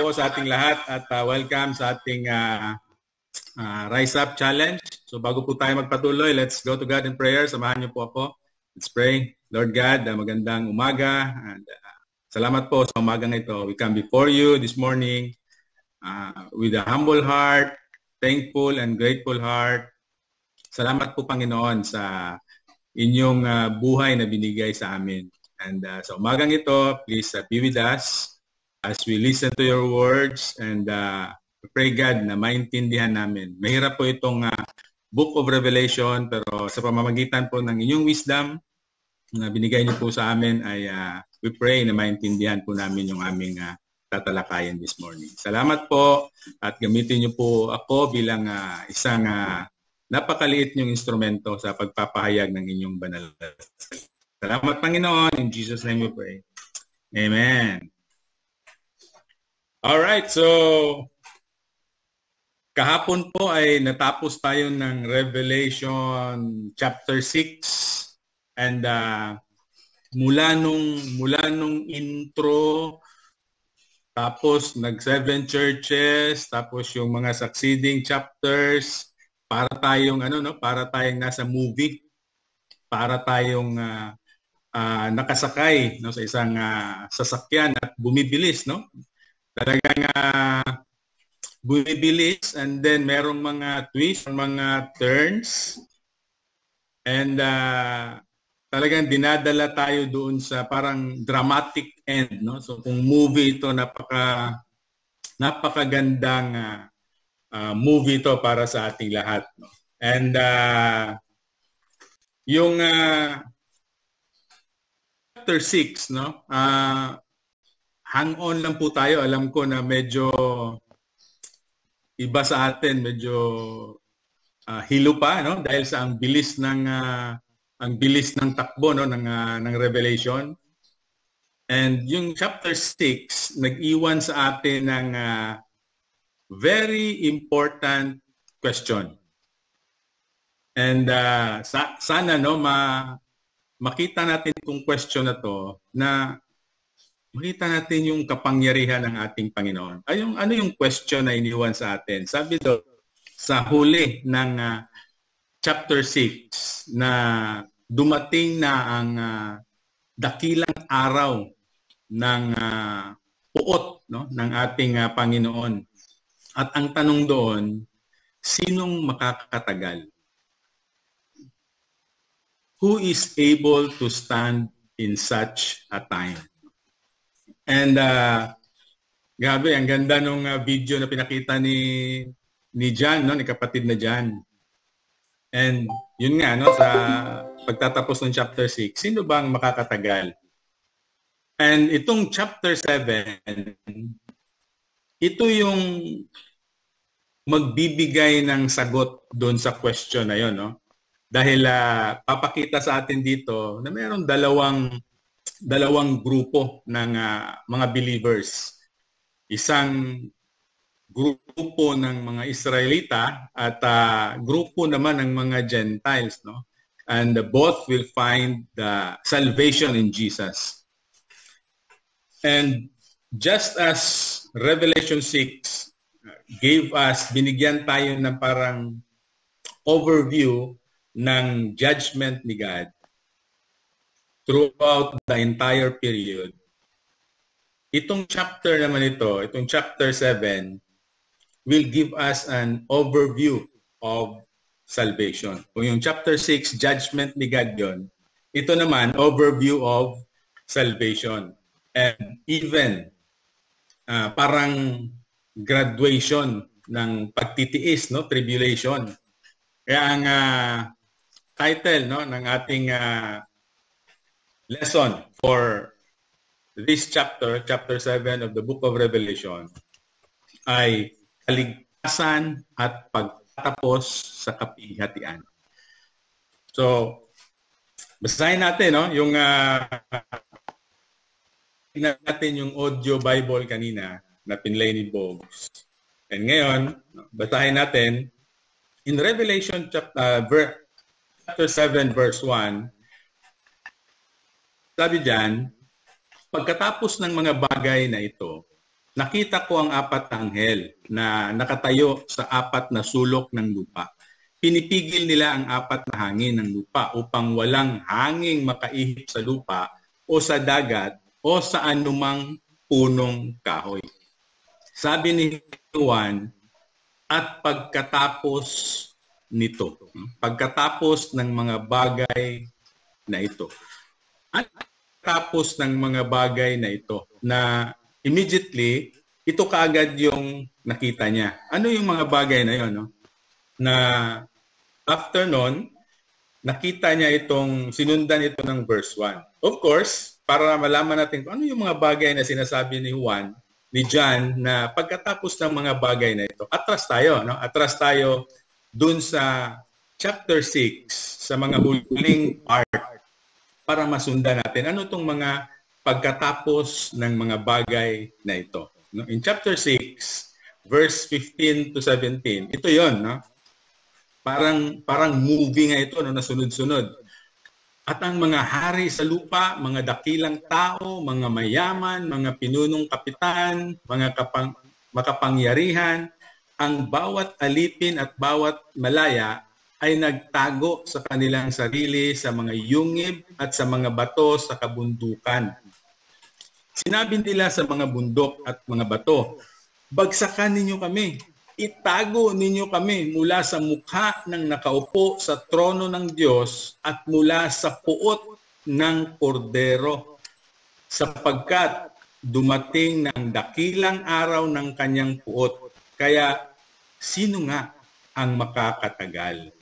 po sa ating lahat at welcome sa ating Rise Up Challenge. So bago po tayo magpatuloy, let's go to God in prayer. Samahan niyo po ako. Let's pray. Lord God, magandang umaga. And, salamat po sa umagang ito. We come before you this morning with a humble heart, thankful and grateful heart. Salamat po Panginoon sa inyong buhay na binigay sa amin. And sa umagang ito, please be with us as we listen to your words and pray God na maintindihan namin. Mahirap po itong Book of Revelation pero sa pamamagitan po ng inyong wisdom na binigay niyo po sa amin ay we pray na maintindihan po namin yung aming tatalakayan this morning. Salamat po at gamitin niyo po ako bilang isang napakaliit niyong instrumento sa pagpapahayag ng inyong banal. Salamat Panginoon. In Jesus' name we pray. Amen. Alright, so kahapon po ay natapos tayo ng Revelation chapter 6 and mula nung intro tapos nag 7 churches tapos yung mga succeeding chapters para tayong para tayong nasa movie, para tayong nakasakay sa isang sasakyan at bumibilis talagang bumibilis and then merong mga twists, mga turns and talagang dinadala tayo doon sa parang dramatic end so kung movie ito napakagandang movie ito para sa ating lahat and yung chapter 6 hang on lang po tayo. Alam ko na medyo iba sa atin, medyo hilo pa dahil sa ang bilis ng takbo ng Revelation. And yung chapter 6 nag-iwan sa atin ng very important question. And sana makita natin itong question na to na makita natin yung kapangyarihan ng ating Panginoon. Ano yung question na iniwan sa atin? Sabi doon, sa huli ng chapter 6 na dumating na ang dakilang araw ng puot ng ating Panginoon. At ang tanong doon, sinong makakatagal? Who is able to stand in such a time? And gabi, ang ganda nung video na pinakita ni John, ni kapatid na John. And yun nga, sa pagtatapos ng chapter 6, sino bang makakatagal? And itong chapter 7, ito yung magbibigay ng sagot doon sa question na yun. Dahil papakita sa atin dito na mayroong dalawang grupo ng mga believers. Isang grupo ng mga Israelita at grupo naman ng mga Gentiles. And both will find the salvation in Jesus. And just as Revelation 6 binigyan tayo ng parang overview ng judgment ni God throughout the entire period. Itong chapter naman itong chapter 7, will give us an overview of salvation. Kung yung chapter 6, judgment ni God yun, ito naman, overview of salvation. And even parang graduation ng pagtitiis, tribulation. Kaya ang title ng ating lesson for this chapter 7 of the book of Revelation ay kaligtasan at pagtatapos sa kapighatian. So, basahin natin yung natin yung audio Bible kanina na pinlay ni Bogs. And ngayon, basahin natin in Revelation chapter 7 verse 1. Sabi diyan, pagkatapos ng mga bagay na ito, nakita ko ang apat na anghel na nakatayo sa apat na sulok ng lupa. Pinipigil nila ang apat na hangin ng lupa upang walang hanging makaihip sa lupa o sa dagat o sa anumang punong kahoy. Sabi ni Juan, at pagkatapos nito, pagkatapos ng mga bagay na ito. At pagkatapos ng mga bagay na ito, na immediately, ito kaagad yung nakita niya. Ano yung mga bagay na yun? No? Na after nun, nakita niya sinundan ito ng verse 1. Of course, para malaman natin kung ano yung mga bagay na sinasabi ni Juan, ni John, na pagkatapos ng mga bagay na ito, atras tayo, no? Atras tayo dun sa chapter 6, sa mga huling part, para masundan natin ano itong mga pagkatapos ng mga bagay na ito. No? In chapter 6, verse 15 to 17, ito yon, no? Parang movie nga ito, no, na sunod-sunod. At ang mga hari sa lupa, mga dakilang tao, mga mayaman, mga pinunong kapitan, mga makapangyarihan, ang bawat alipin at bawat malaya ay nagtago sa kanilang sarili sa mga yungib at sa mga bato sa kabundukan. Sinabi nila sa mga bundok at mga bato, bagsakan ninyo kami. Itago ninyo kami mula sa mukha ng nakaupo sa trono ng Diyos at mula sa puot ng kordero, sapagkat dumating ng dakilang araw ng kanyang puot. Kaya sino nga ang makakatagal?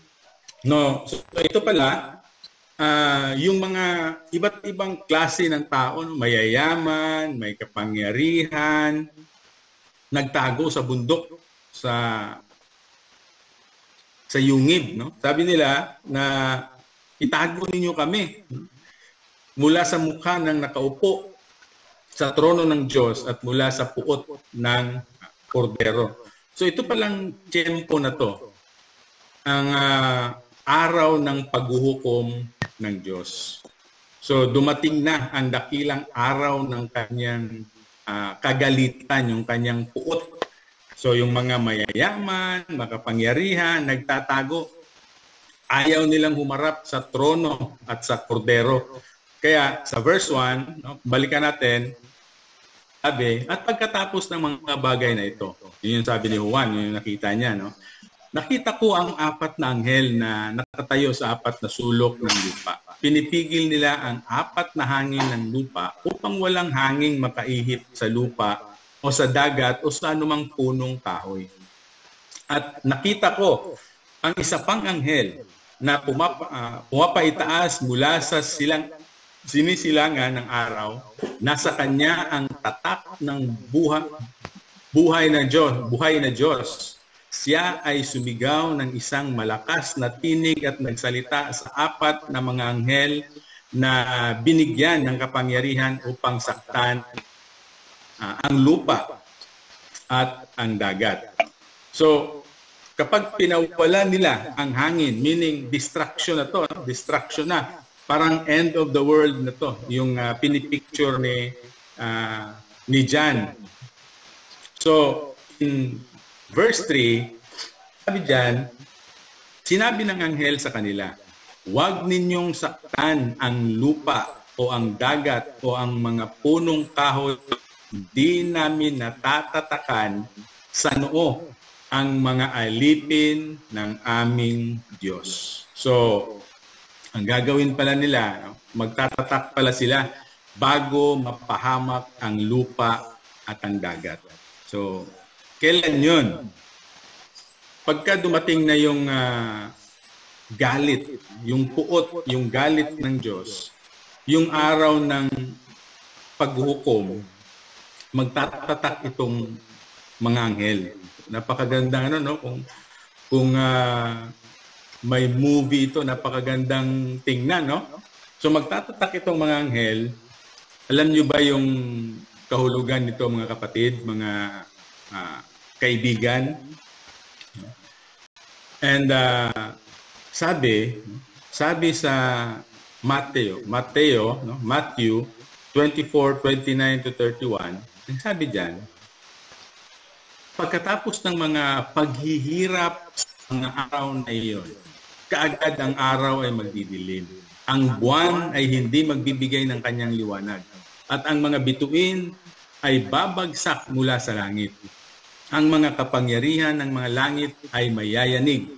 No, so ito pala, yung mga iba't ibang klase ng tao, no, mayayaman, may kapangyarihan, nagtago sa bundok, sa yungib, no? Sabi nila na itago ninyo kami mula sa mukha ng nakaupo sa trono ng Diyos at mula sa puot ng kordero. So ito palang tiyempo na to, ang araw ng paghuhukom ng Diyos. So dumating na ang dakilang araw ng kanyang kagalitan, yung kanyang puot. So yung mga mayayaman, makapangyarihan, nagtatago, ayaw nilang humarap sa trono at sa kordero. Kaya sa verse 1, no, balikan natin, sabi, at pagkatapos ng mga bagay na ito, yun yung sabi ni Juan, yun yung nakita niya, no? Nakita ko ang apat na anghel na nakatayo sa apat na sulok ng lupa. Pinipigil nila ang apat na hangin ng lupa upang walang hanging makaihip sa lupa o sa dagat o sa anumang punong kahoy. At nakita ko ang isa pang anghel na pumapaitaas mula sa sinisilangan ng araw. Nasa kanya ang tatak ng buhay na Diyos. Siya ay sumigaw ng isang malakas na tinig at nagsalita sa apat na mga anghel na binigyan ng kapangyarihan upang saktan ang lupa at ang dagat. So, kapag pinawala nila ang hangin, meaning distraction na to, distraction na, parang end of the world na to, yung pinipicture ni John. So, in verse 3, sabi dyan, sinabi ng anghel sa kanila, huwag ninyong saktan ang lupa o ang dagat o ang mga punong kahoy. Di namin natatatakan sa noo ang mga alipin ng aming Diyos. So, ang gagawin pala nila, magtatatak pala sila bago mapahamak ang lupa at ang dagat. So, kailan yun? Pagka dumating na yung galit, yung puot, yung galit ng Diyos, yung araw ng paghukom, magtatatak itong mga anghel. Napakagandang no? Kung may movie ito, napakagandang tingnan, no? So magtatatak itong mga anghel. Alam niyo ba yung kahulugan nito, mga kapatid, mga kaibigan? And sabi sa Matthew, no? Matthew 24:29 to 31, ang sabi diyan, Pagkatapos ng mga paghihirap sa mga araw na iyon, kaagad ang araw ay magdidilim. Ang buwan ay hindi magbibigay ng kanyang liwanag. At ang mga bituin ay babagsak mula sa langit. Ang mga kapangyarihan ng mga langit ay mayayanig.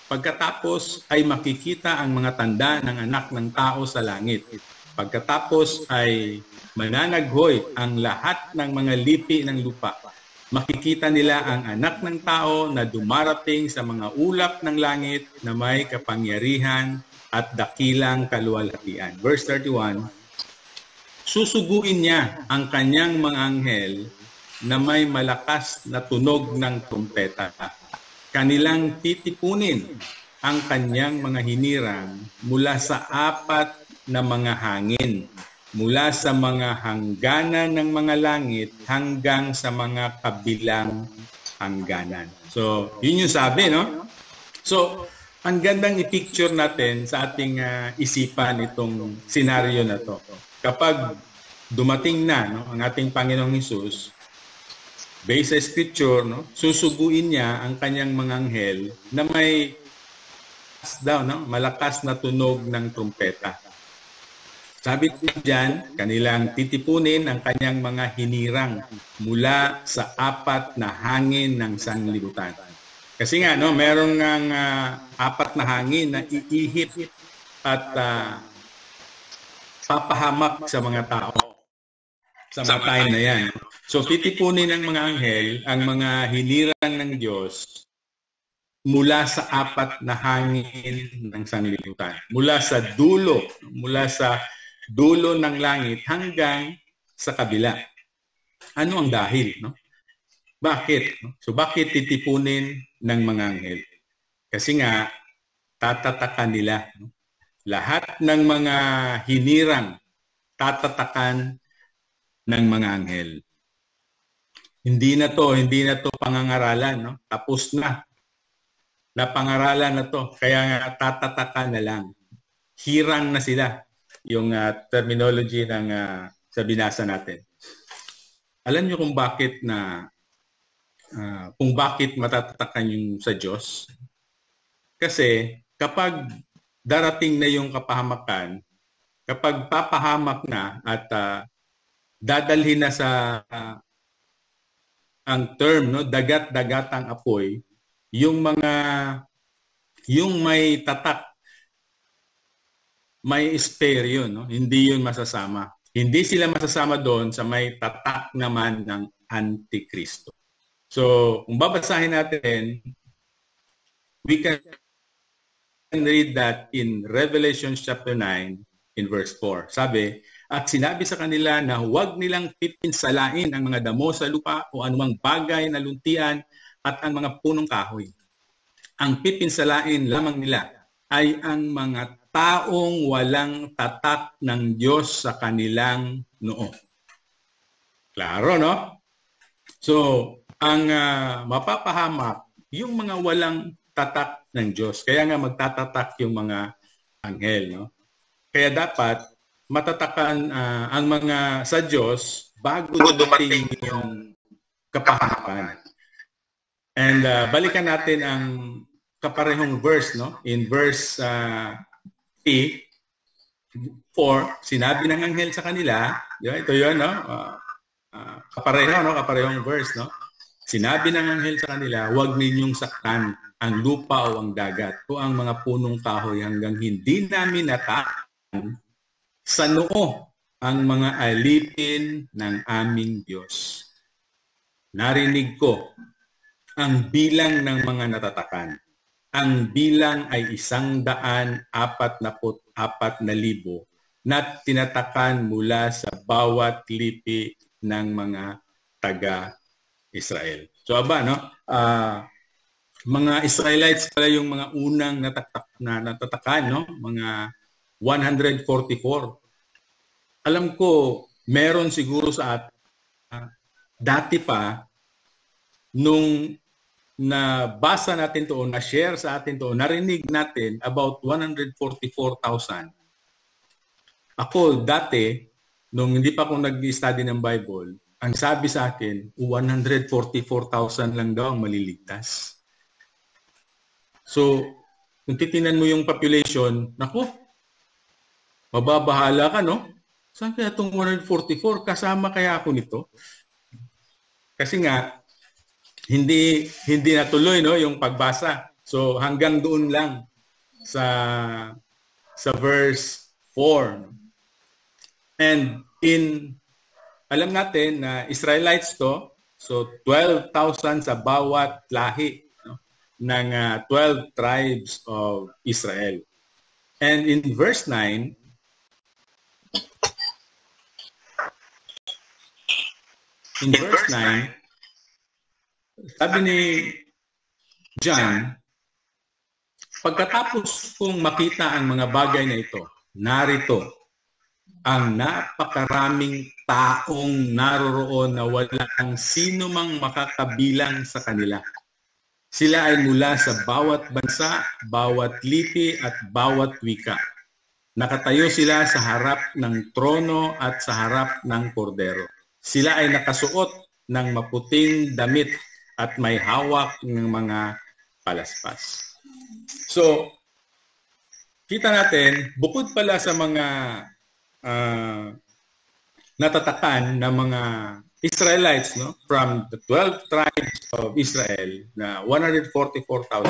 Pagkatapos ay makikita ang mga tanda ng anak ng tao sa langit. Pagkatapos ay mananaghoy ang lahat ng mga lipi ng lupa. Makikita nila ang anak ng tao na dumarating sa mga ulap ng langit na may kapangyarihan at dakilang kaluwalhatian. Verse 31, susuguin niya ang kanyang mga anghel na may malakas na tunog ng trumpeta. Kanilang titipunin ang kanyang mga hinirang mula sa apat na mga hangin, mula sa mga hangganan ng mga langit hanggang sa mga kabilang hangganan. So, yun yung sabi, no? So, ang gandang i-picture natin sa ating isipan itong senaryo na to. Kapag dumating na, no, ang ating Panginoong Hesus, based sa Scripture, no, susuguin niya ang kanyang mga anghel na may malakas na tunog ng trumpeta. Sabi diyan, kanilang titipunin ang kanyang mga hinirang mula sa apat na hangin ng sanglibutan. Kasi nga, no, meron ng apat na hangin na iihip at papahamak sa mga tao sa mga time na yan. So, titipunin ng mga anghel ang mga hinirang ng Diyos mula sa apat na hangin ng sanglibutan. Mula sa dulo ng langit hanggang sa kabila. Ano ang dahil? No? Bakit? So bakit titipunin ng mga anghel? Kasi nga, tatatakan nila. No? Lahat ng mga hinirang, tatatakan ng mga anghel. Hindi na to pangangaralan. No? Tapos na. Napangaralan na to. Kaya nga, tatatakan na lang. Hirang na sila. Yung terminology ng sa binasa natin. Alam niyo kung bakit matatatakan yung sa Diyos? Kasi kapag darating na yung kapahamakan, kapag papahamak na at dadalhin na sa ang term, no, dagat-dagatang apoy, yung may tatak, may spare yun, no? Hindi yun masasama. Hindi sila masasama doon sa may tatak naman ng Antikristo. So, kung babasahin natin, we can read that in Revelation chapter 9 in verse 4. Sabi, at sinabi sa kanila na huwag nilang pipinsalain ang mga damo sa lupa o anumang bagay na luntian at ang mga punong kahoy. Ang pipinsalain lamang nila ay ang mga taong walang tatak ng Diyos sa kanilang noo. Klaro, no? So, ang mapapahamak, yung mga walang tatak ng Diyos. Kaya nga magtatatak yung mga anghel, no? Kaya dapat matatakan ang mga sa Diyos bago dumating yung kapahamakan. And balikan natin ang kaparehong verse, no? In verse 4, sinabi ng anghel sa kanila, ito yun, no? Kaparehong verse, no? Sinabi ng anghel sa kanila, huwag ninyong saktan ang lupa o ang dagat o ang mga punong kahoy hanggang hindi namin natakan sa noo ang mga alipin ng aming Diyos. Narinig ko ang bilang ng mga natatakan. Ang bilang ay 144,000 na tinatakan mula sa bawat lipi ng mga taga-Israel. So aba, no? Mga Israelites pala yung mga unang natatakan, no? Mga 144. Alam ko, meron siguro sa dati pa, nung nabasa natin to, na-share sa atin to, narinig natin about 144,000. Ako dati, nung hindi pa ako nag-study ng Bible, ang sabi sa akin, 144,000 lang daw ang maliligtas. So, kung titinan mo yung population, naku, mababahala ka, no? Saan kaya itong 144? Kasama kaya ako nito? Kasi nga, hindi natuloy, no, yung pagbasa. So, hanggang doon lang sa verse 4. And alam natin na Israelites to, so 12,000 sa bawat lahi, no, ng 12 tribes of Israel. And in verse 9, sabi ni John, pagkatapos kong makita ang mga bagay na ito, narito ang napakaraming taong naroroon na walang sino mang makakabilang sa kanila. Sila ay mula sa bawat bansa, bawat lipi at bawat wika. Nakatayo sila sa harap ng trono at sa harap ng kordero. Sila ay nakasuot ng maputing damit at may hawak ng mga palaspas. So, kita natin, bukod pala sa mga natatakan ng mga Israelites, no, from the 12 tribes of Israel na 144,000,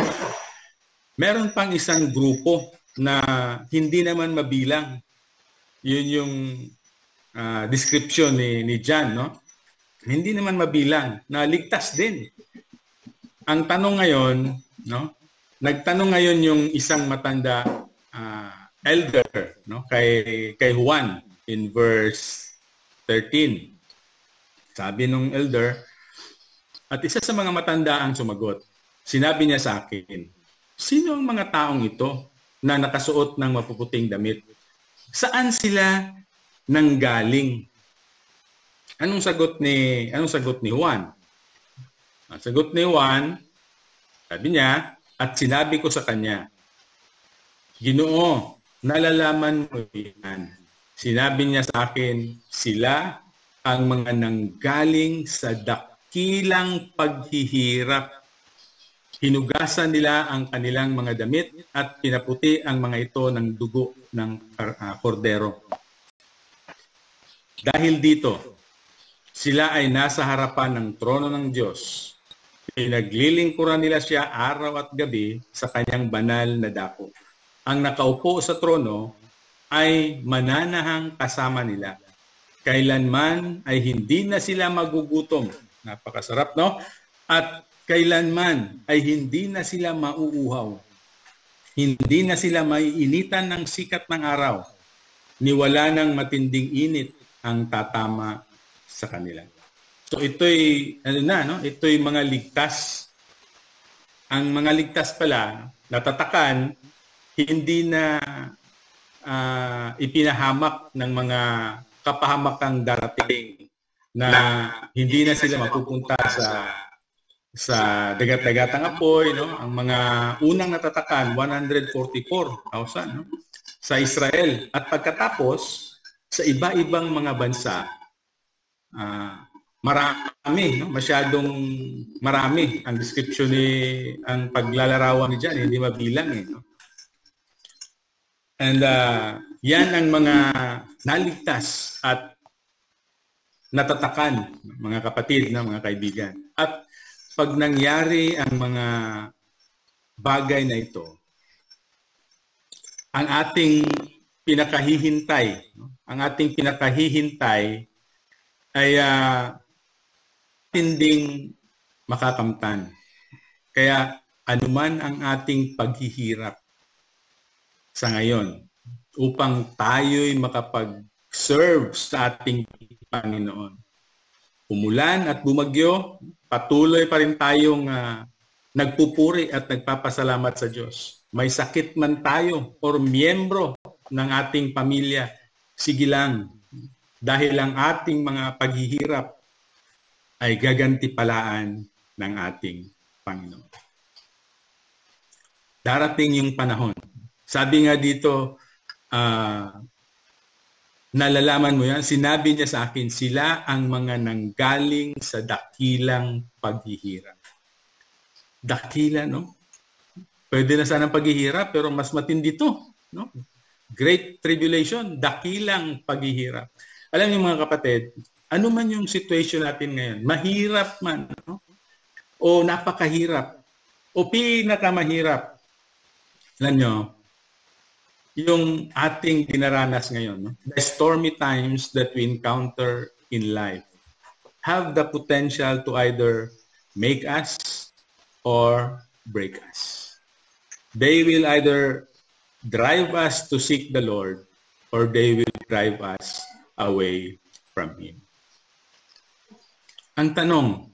meron pang isang grupo na hindi naman mabilang. Yun yung description ni John, no? Hindi naman mabilang, na ligtas din. Ang tanong ngayon, no? Nagtanong ngayon yung isang matanda elder, no, kay Juan in verse 13. Sabi nung elder, at isa sa mga matanda ang sumagot. Sinabi niya sa akin, sino ang mga taong ito na nakasuot ng mapuputing damit? Saan sila nanggaling? Anong sagot ni Juan? Ang sagot ni Juan, sabi niya, at sinabi ko sa kanya, Ginoo, nalalaman mo yan. Sinabi niya sa akin, sila ang mga nanggaling sa dakilang paghihirap. Hinugasan nila ang kanilang mga damit at pinaputi ang mga ito ng dugo ng kordero. Dahil dito, sila ay nasa harapan ng trono ng Diyos. Pinaglilingkuran nila siya araw at gabi sa kanyang banal na dako. Ang nakaupo sa trono ay mananahang kasama nila. Kailanman ay hindi na sila magugutom. Napakasarap, no? At kailanman ay hindi na sila mauuhaw. Hindi na sila maiinitan ng sikat ng araw. Niwala ng matinding init ang tatama sa kanila. So ito'y ito'y mga ligtas. Ang mga ligtas pala, natatakan, hindi na ipinahamak ng mga kapahamakang darating na hindi na sila mapupunta sa dagat-dagatang apoy, no? Ang mga unang natatakan 144,000, no? Sa Israel, at pagkatapos sa iba-ibang mga bansa, marami, no? Masyadong marami ang description ang paglalarawan ni John, hindi mabilang no? And yan ang mga naligtas at natatakan, mga kapatid, mga kaibigan. At pag nangyari ang mga bagay na ito, ang ating pinakahihintay ay tinding makakamtan. Kaya anuman ang ating paghihirap sa ngayon, upang tayo'y makapag-serve sa ating Panginoon. Umulan at bumagyo, patuloy pa rin tayong nagpupuri at nagpapasalamat sa Diyos. May sakit man tayo o miyembro ng ating pamilya, sige lang, dahil ang ating mga paghihirap ay gagantipalaan ng ating Panginoon. Darating yung panahon. Sabi nga dito, Nalalaman mo yan? Sinabi niya sa akin, sila ang mga nanggaling sa dakilang paghihirap. Dakila, no? Pwede na sanang paghihirap, pero mas matindi to, no? Great tribulation, dakilang paghihirap. Alam niyo mga kapatid, ano man yung situation natin ngayon, mahirap man, no? O napakahirap, o pinakamahirap. Alam niyo, yung ating dinaranas ngayon, no? The stormy times that we encounter in life have the potential to either make us or break us. They will either drive us to seek the Lord or they will drive us away from Him. Ang tanong,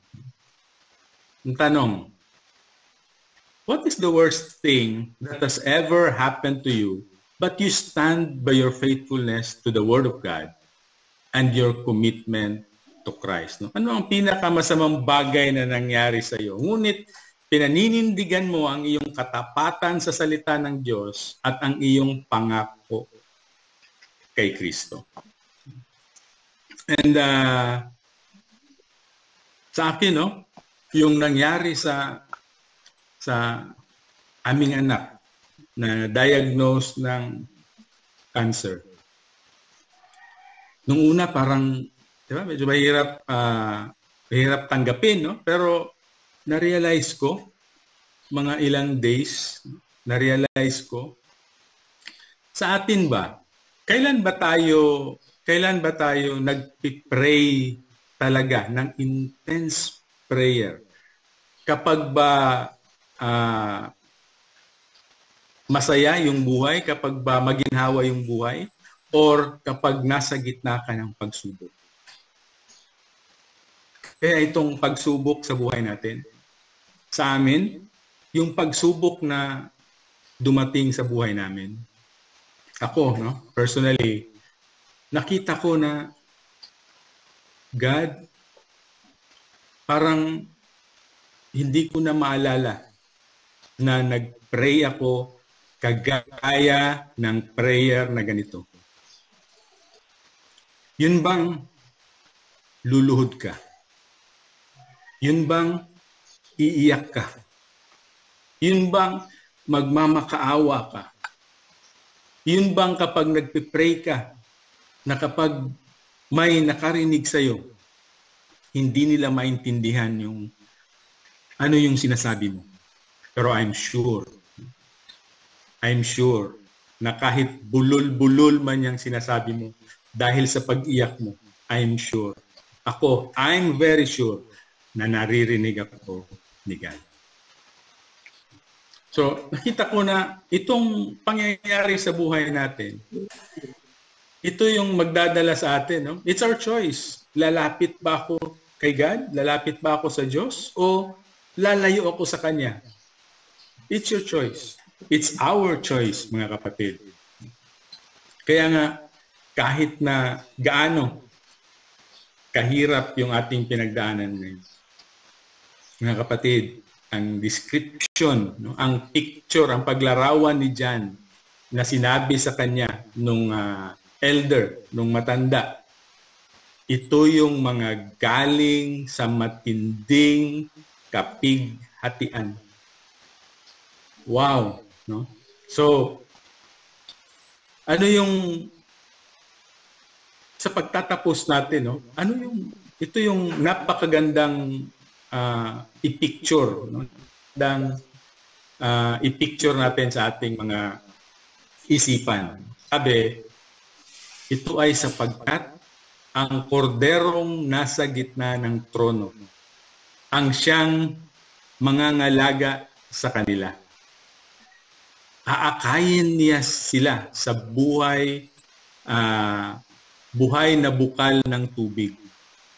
what is the worst thing that has ever happened to you, but you stand by your faithfulness to the Word of God and your commitment to Christ? No? Ano ang pinakamasamang bagay na nangyari sa iyo? Ngunit pinaninindigan mo ang iyong katapatan sa salita ng Diyos at ang iyong pangako kay Kristo. And sa akin, no, yung nangyari sa aming anak na diagnosed ng cancer. Nung una parang, di ba, medyo mahirap tanggapin, no? Pero na-realize ko, mga ilang days, na-realize ko, sa atin ba, kailan ba tayo nag-pray talaga ng intense prayer? Kapag ba masaya yung buhay, kapag ba maginhawa yung buhay, or kapag nasa gitna ka ng pagsubok? Kaya itong pagsubok sa buhay natin, sa amin, yung pagsubok na dumating sa buhay namin, ako, no, personally, nakita ko na God, parang hindi ko na maalala na nag-pray ako kagaya ng prayer na ganito. Yun bang luluhod ka? Yun bang iiyak ka? Yun bang magmamakaawa ka? Yun bang kapag nagpipray ka, na kapag may nakarinig sa'yo, hindi nila maintindihan yung ano yung sinasabi mo. Pero I'm sure na kahit bulol-bulol man yung sinasabi mo, dahil sa pag-iyak mo, I'm very sure na naririnig ako ni God. So, nakita ko na itong pangyayari sa buhay natin, ito yung magdadala sa atin. No? It's our choice. Lalapit ba ako kay God? Lalapit ba ako sa Diyos? O lalayo ako sa Kanya? It's your choice. It's our choice, mga kapatid. Kaya nga, kahit na gaano kahirap yung ating pinagdaanan ngayon, mga kapatid, ang description, no, ang picture, ang paglarawan ni John na sinabi sa kanya nung elder, nung matanda, ito yung mga galing sa matinding kapighatian. Wow, no? So, ano yung sa pagtatapos natin, no? Ito yung napakagandang i-picture, no? I-picture natin sa ating mga isipan. Sabi, ito ay sapagkat ang korderong nasa gitna ng trono, ang siyang mangangalaga sa kanila. Aakayin niya sila sa buhay na bukal ng tubig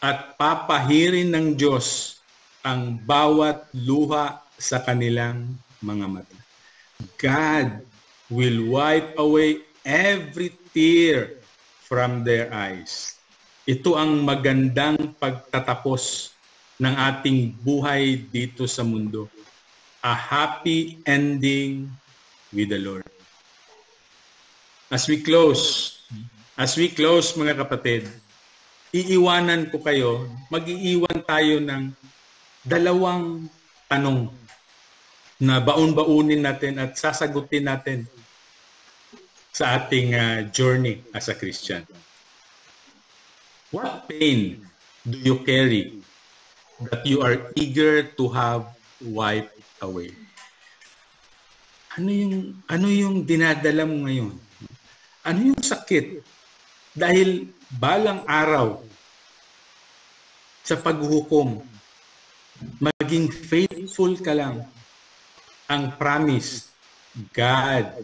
at papahirin ng Diyos ang bawat luha sa kanilang mga mata. God will wipe away every tear from their eyes. Ito ang magandang pagtatapos ng ating buhay dito sa mundo. A happy ending with the Lord. As we close, As we close, mga kapatid, iiwanan ko kayo, mag-iiwan tayo ng dalawang tanong na baon-baunin natin at sasagutin natin sa ating journey as a Christian. What pain do you carry that you are eager to have wiped away? Ano yung dinadala mo ngayon? Ano yung sakit? Dahil balang araw sa paghuhukom, maging faithful ka lang. Ang promise, God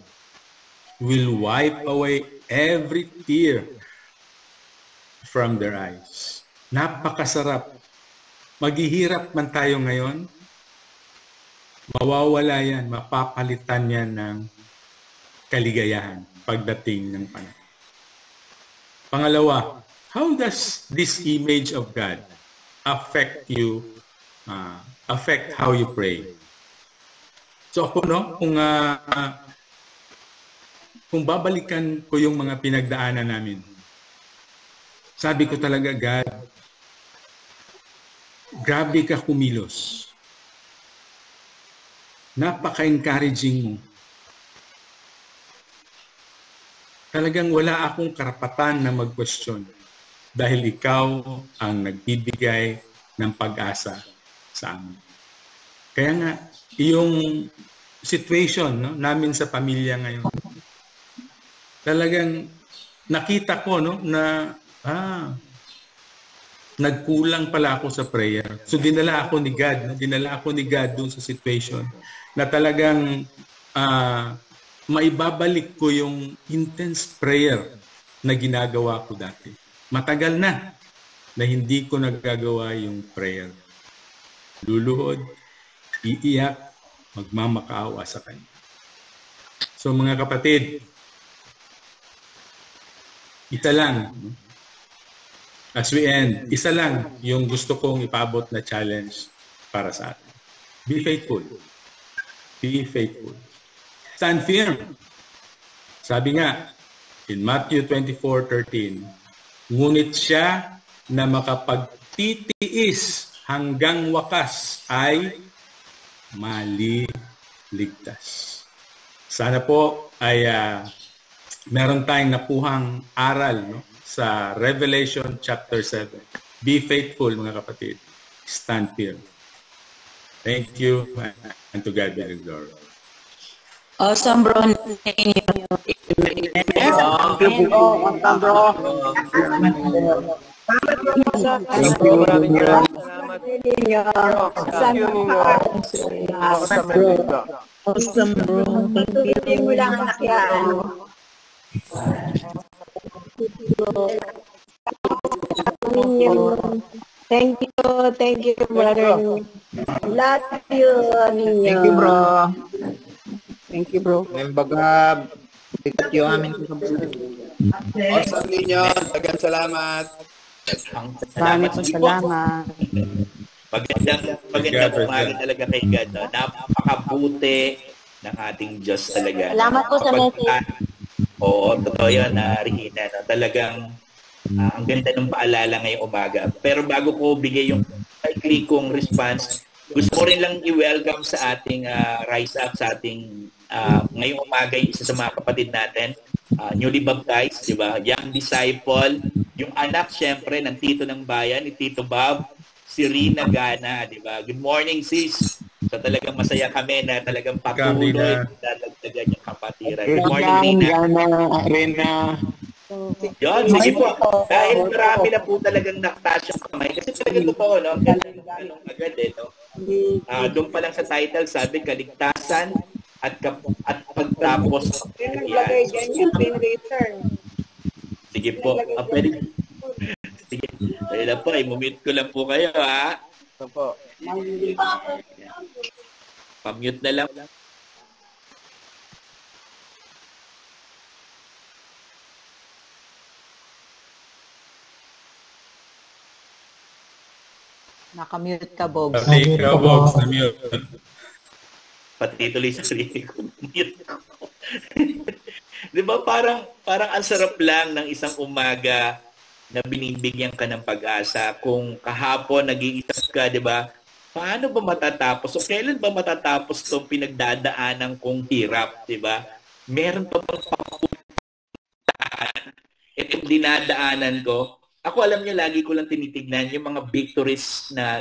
will wipe away every tear from their eyes. Napakasarap. Maghihirap man tayo ngayon, mawawala yan, mapapalitan yan ng kaligayahan pagdating ng panahon. Pangalawa, how does this image of God affect you, affect how you pray? So ako, kung babalikan ko yung mga pinagdaanan namin, sabi ko talaga, God, grabe ka kumilos. Napaka-encouraging mo. Talagang wala akong karapatan na mag-question dahil ikaw ang nagbibigay ng pag-asa sa amin. Kaya nga, yung situation namin sa pamilya ngayon, talagang nakita ko na nagkulang pala ako sa prayer. So dinala ako ni God doon sa situation na talagang maibabalik ko yung intense prayer na ginagawa ko dati. Matagal na hindi ko nagagawa yung prayer. Luluhod, iiyak, magmamakaawa sa Kanya. So mga kapatid, isa lang, as we end, isa lang yung gusto kong ipabot na challenge para sa atin. Be faithful. Be faithful. Stand firm. Sabi nga, in Matthew 24:13, ngunit siya na makapagtitiis hanggang wakas ay maliligtas. Sana po ay meron tayong napuhang aral sa Revelation chapter 7. Be faithful, mga kapatid. Stand firm. Thank you, and to God be the glory. Awesome, bro. Thank you, bro. Awesome, bro. Thank you, brother. Love you, Thank you, bro. Thank you, bro. Baga, tikat yung amin. Awesome ninyo. Dagang salamat. Salamat. Magandang umaga talaga kay God. No? Napakabuti ng ating Diyos talaga. Salamat po sa message. Oo, totoo yan, Rihina. No? Talagang ang ganda ng paalala ngayong umaga. Pero bago ko bigay yung likely kong response, gusto ko rin lang i-welcome sa ating Rise Up, sa ating ngayong umaga yung isa sa mga kapatid natin, newly baptized, di ba? Young disciple, yung anak syempre ng tito ng bayan, ni Tito Bob, si Rina Gana, di ba? Good morning, sis. So talagang masaya kami na talagang patuloy dadagdagan yung kapatiran. Good morning, Rina. Yon, sige po. Dahil marami na po talagang naktas yung kamay. Kasi talagang totoo, no? Agad no? Doon pa lang sa title, sabi, kaligtasan at pagtapos. Sige po. Pwede. Sige. Dahil na po, i-mute ko lang po kayo, ha? Ito po. Pa-mute na lang. Nakamute ka, Bogs. Pati ikaw, Bogs, na-mute. Pati tuloy sa sarili ko. Mute ko. 'Di ba parang ang sarap lang ng isang umaga na binibigyan ka ng pag-asa. Kung kahapon nag-iisip ka, 'di ba? Paano ba matatapos? O kailan ba matatapos 'tong pinagdadaanan kong hirap, 'di ba? Meron pa bang papuntahan? Itong dinadaanan ko. Ako alam niyo lagi ko lang tinitignan yung mga victories na